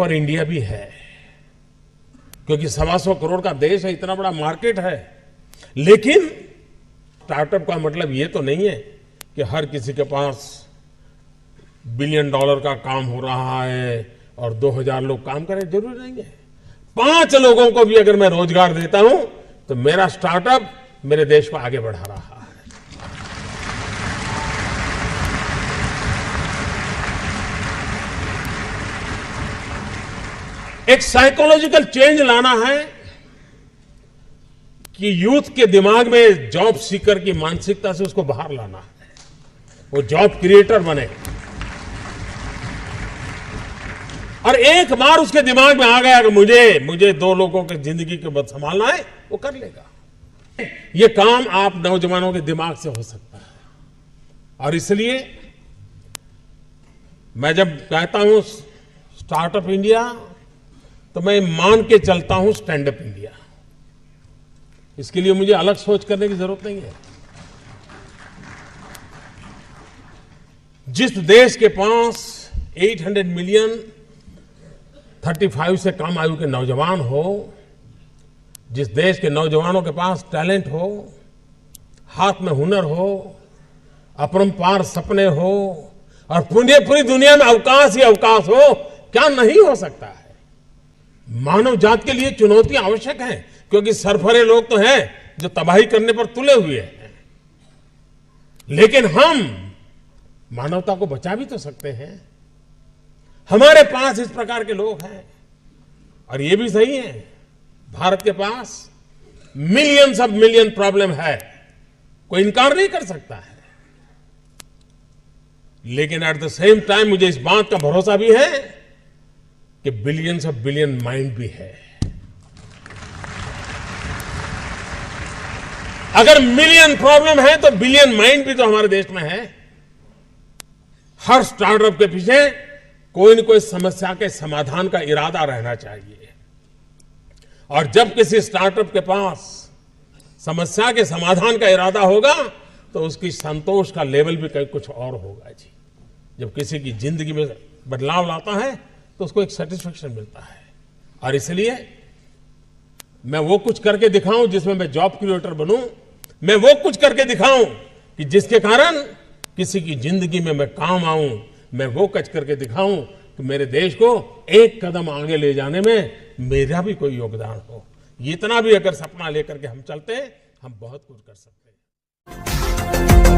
For India भी है, क्योंकि 125 करोड़ का देश है, इतना बड़ा मार्केट है। लेकिन स्टार्टअप का मतलब ये तो नहीं है कि हर किसी के पास $1 बिलियन का काम हो रहा है और 2000 लोग काम करें, जरूरी नहीं है। 5 लोगों को भी अगर मैं रोजगार देता हूं तो मेरा स्टार्टअप मेरे देश को आगे बढ़ा रहा है। एक साइकोलॉजिकल चेंज लाना है कि यूथ के दिमाग में जॉब सीकर की मानसिकता से उसको बाहर लाना है, वो जॉब क्रिएटर बने। और एक बार उसके दिमाग में आ गया कि मुझे 2 लोगों की जिंदगी के बाद संभालना है, वो कर लेगा। ये काम आप नौजवानों के दिमाग से हो सकता है। और इसलिए मैं जब कहता हूं स्टार्टअप इंडिया, तो मैं मान के चलता हूं स्टैंड अप इंडिया। इसके लिए मुझे अलग सोच करने की जरूरत नहीं है। जिस देश के पास 800 मिलियन 35 से कम आयु के नौजवान हो, जिस देश के नौजवानों के पास टैलेंट हो, हाथ में हुनर हो, अपरंपार सपने हो और पूरी दुनिया में अवकाश ही अवकाश हो, क्या नहीं हो सकता है। मानव जात के लिए चुनौतियां आवश्यक हैं, क्योंकि सरफरे लोग तो हैं जो तबाही करने पर तुले हुए हैं। लेकिन हम मानवता को बचा भी तो सकते हैं। हमारे पास इस प्रकार के लोग हैं। और ये भी सही है, भारत के पास मिलियंस ऑफ मिलियन प्रॉब्लम है, कोई इनकार नहीं कर सकता है। लेकिन एट द सेम टाइम मुझे इस बात का भरोसा भी है कि बिलियंस ऑफ बिलियन माइंड भी है। अगर मिलियन प्रॉब्लम है तो बिलियन माइंड भी तो हमारे देश में है। हर स्टार्टअप के पीछे कोई न कोई समस्या के समाधान का इरादा रहना चाहिए। और जब किसी स्टार्टअप के पास समस्या के समाधान का इरादा होगा तो उसकी संतोष का लेवल भी कहीं कुछ और होगा जी। जब किसी की जिंदगी में बदलाव लाता है तो उसको एक सेटिस्फेक्शन मिलता है। और इसलिए मैं वो कुछ करके दिखाऊं जिसमें मैं जॉब क्रिएटर बनूं, मैं वो कुछ करके दिखाऊं कि जिसके कारण किसी की जिंदगी में मैं काम आऊं, मैं वो कुछ करके दिखाऊं कि मेरे देश को एक कदम आगे ले जाने में मेरा भी कोई योगदान हो। इतना भी अगर सपना लेकर के हम चलते हैं, हम बहुत कुछ कर सकते हैं।